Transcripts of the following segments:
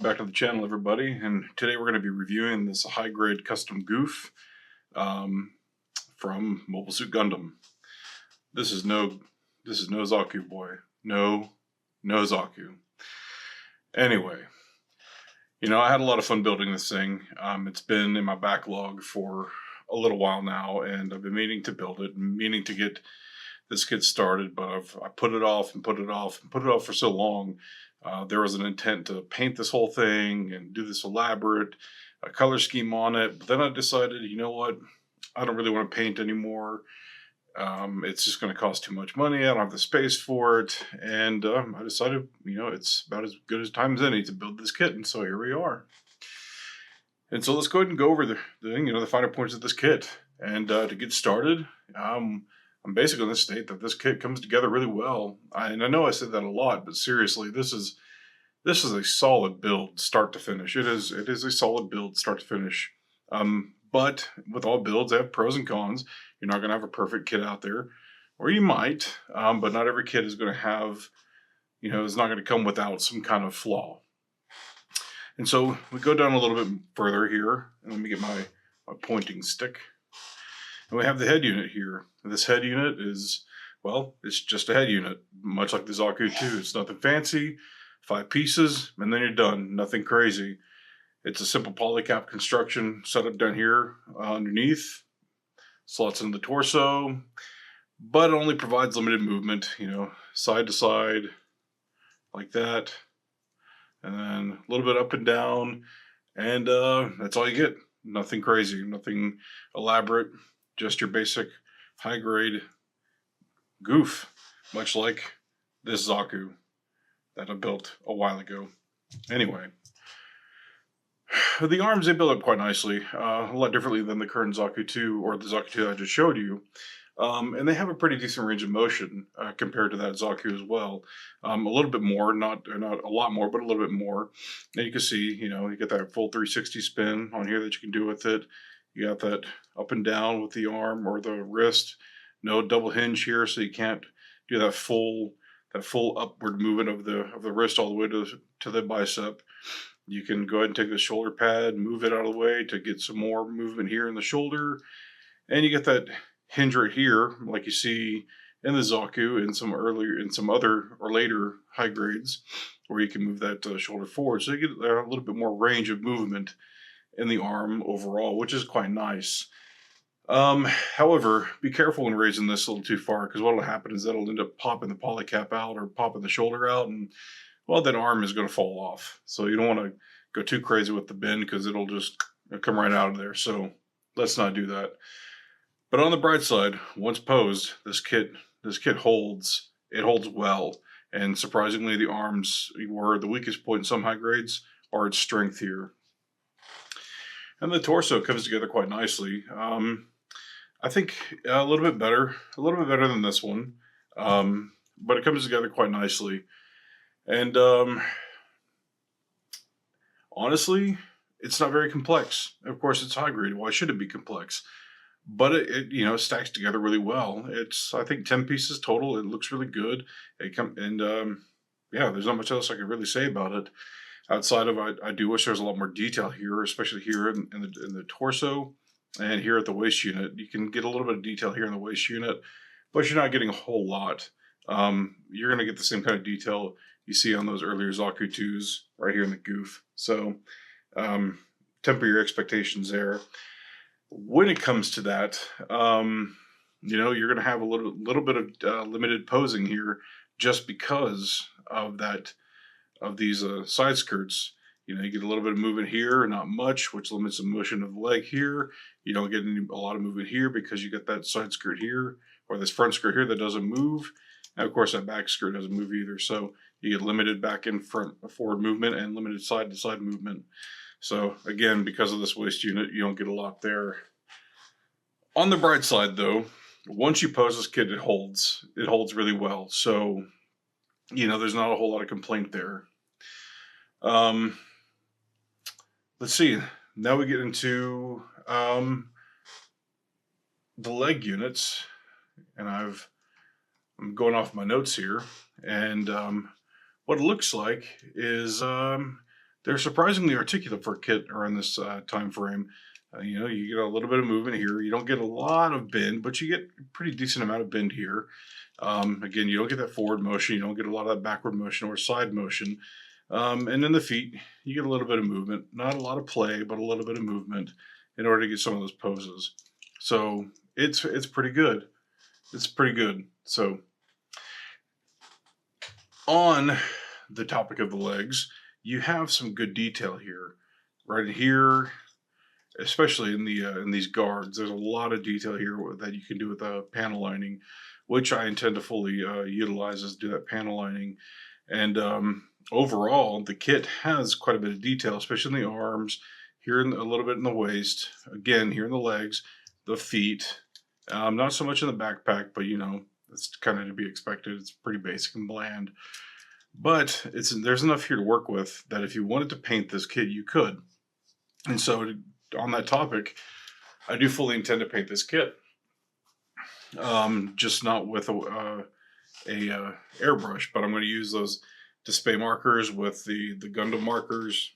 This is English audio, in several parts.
back to the channel, everybody, and today we're going to be reviewing this high-grade custom goof from Mobile Suit Gundam. This is no Zaku, boy. No Zaku. Anyway, I had a lot of fun building this thing. It's been in my backlog for a little while now, and I've been meaning to build it, meaning to get this kit started, but I put it off for so long. There was an intent to paint this whole thing and do this elaborate color scheme on it, but then I decided, you know what, I don't really want to paint anymore. It's just going to cost too much money. I don't have the space for it, and I decided, it's about as good a time as any to build this kit, and so here we are. And so let's go ahead and go over the finer points of this kit. And to get started, I'm basically going to state that this kit comes together really well. And I know I said that a lot, but seriously, this is a solid build, start to finish. It is a solid build, start to finish. But with all builds, they have pros and cons. You're not going to have a perfect kit out there, or you might, but not every kit is going to have, is not going to come without some kind of flaw. And so we go down a little bit further here, and let me get my pointing stick. And we have the head unit here. This head unit is, well, it's just a head unit, much like the Zaku 2. It's nothing fancy, 5 pieces, and then you're done. Nothing crazy. It's a simple polycap construction set up down here underneath. Slots in the torso, but it only provides limited movement, side to side, like that. And then a little bit up and down, and that's all you get. Nothing crazy, nothing elaborate, just your basic high-grade goof, much like this Zaku that I built a while ago. Anyway, the arms, they build up quite nicely, a lot differently than the current Zaku 2 or the Zaku 2 I just showed you. And they have a pretty decent range of motion compared to that Zaku as well. A little bit more, not a lot more, but a little bit more. And you can see, you get that full 360 spin on here that you can do with it. You got that up and down with the arm or the wrist. No double hinge here, so you can't do that full upward movement of the wrist all the way to the bicep. You can go ahead and take the shoulder pad, move it out of the way to get some more movement here in the shoulder. And you get that hinge right here, like you see in the Zaku and some other or later high grades, where you can move that shoulder forward. So you get a little bit more range of movement in the arm overall, which is quite nice. However, be careful when raising this a little too far, because what will happen is that'll end up popping the polycap out or popping the shoulder out, and well, that arm is going to fall off. So you don't want to go too crazy with the bend, because it'll just come right out of there. So let's not do that. But on the bright side, once posed, this kit holds. It holds well, and surprisingly, the arms were the weakest point in some high grades are its strength here. And the torso comes together quite nicely. I think a little bit better than this one, but it comes together quite nicely. And honestly, it's not very complex. Of course, it's high grade. Why should it be complex? But it stacks together really well. It's, I think, 10 pieces total. It looks really good. Yeah, there's not much else I can really say about it. Outside of, I do wish there was a lot more detail here, especially here in the torso and here at the waist unit. You can get a little bit of detail here in the waist unit, but you're not getting a whole lot. You're going to get the same kind of detail you see on those earlier Zaku 2s right here in the goof. So temper your expectations there. When it comes to that, you're going to have a little bit of limited posing here, just because of these side skirts. You get a little bit of movement here, not much, which limits the motion of the leg here. You don't get a lot of movement here because you get that side skirt here, or this front skirt here that doesn't move. And of course, that back skirt doesn't move either. So you get limited back and forward movement and limited side to side movement. So again, because of this waist unit, you don't get a lot there. On the bright side, though, once you pose this kit, it holds really well. So, there's not a whole lot of complaint there. Let's see. Now we get into the leg units, and I'm going off my notes here, and what it looks like is They're surprisingly articulate for a kit around this time frame. You know, you get a little bit of movement here. You don't get a lot of bend, but you get a pretty decent amount of bend here. Again, you don't get that forward motion. You don't get a lot of that backward motion or side motion. And then the feet, you get a little bit of movement. Not a lot of play, but a little bit of movement in order to get some of those poses. So it's pretty good. It's pretty good. So on the topic of the legs, you have some good detail here. Right here, especially in these guards, there's a lot of detail here that you can do with the panel lining, which I intend to fully utilize is do that panel lining. And overall, the kit has quite a bit of detail, especially in the arms, here a little bit in the waist, again here in the legs, the feet, not so much in the backpack, but you know, it's kind of to be expected. It's pretty basic and bland, but there's enough here to work with that if you wanted to paint this kit, you could. And so on that topic, I do fully intend to paint this kit, just not with a airbrush, but I'm going to use those display markers with the Gundam markers,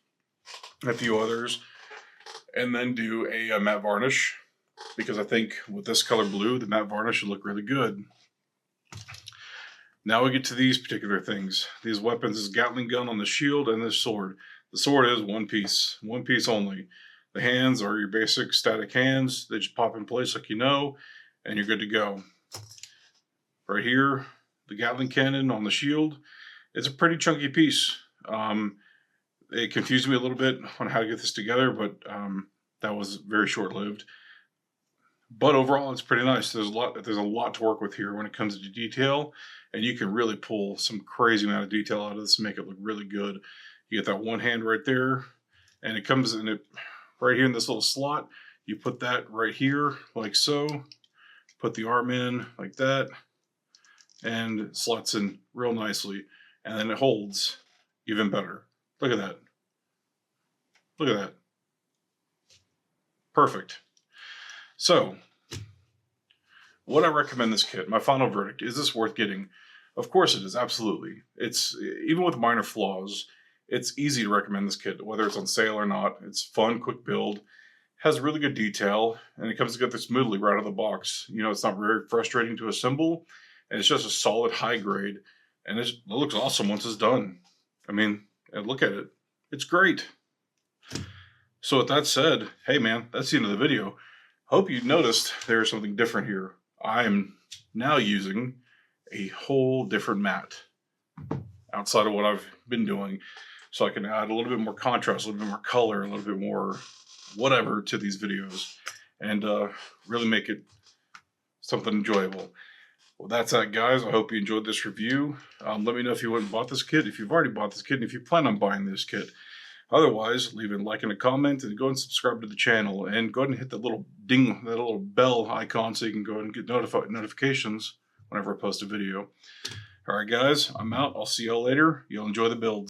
a few others, and then do a matte varnish, because I think with this color blue, the matte varnish would look really good. Now we get to these particular things. These weapons is Gatling gun on the shield and this sword. The sword is one piece only. The hands are your basic static hands. They just pop in place like you know, and you're good to go. Right here, the Gatling cannon on the shield. It's a pretty chunky piece. It confused me a little bit on how to get this together, but that was very short-lived. But overall, it's pretty nice. There's a lot to work with here when it comes to detail, and you can really pull some crazy amount of detail out of this and make it look really good. You get that one hand right there, and it comes in it right here in this little slot. You put that right here, like so. Put the arm in like that, and it slots in real nicely, and then it holds even better. Look at that. Look at that. Perfect. So, would I recommend this kit? My final verdict, is this worth getting? Of course it is, absolutely. It's, even with minor flaws, it's easy to recommend this kit, whether it's on sale or not. It's fun, quick build, has really good detail, and it comes together smoothly right out of the box. You know, it's not very frustrating to assemble, and it's just a solid high grade, and it looks awesome once it's done. I mean, and look at it. It's great. So with that said, hey man, that's the end of the video. Hope you noticed there's something different here. I'm now using a whole different mat outside of what I've been doing, so I can add a little bit more contrast, a little bit more color, a little bit more whatever to these videos, and really make it something enjoyable. Well, that's that, guys. I hope you enjoyed this review. Let me know if you went and bought this kit, if you've already bought this kit, and if you plan on buying this kit. Otherwise, leave a like and a comment, and go and subscribe to the channel, and go ahead and hit that little ding, that little bell icon, so you can go ahead and get notifications whenever I post a video. All right, guys, I'm out. I'll see y'all later. You'll enjoy the build.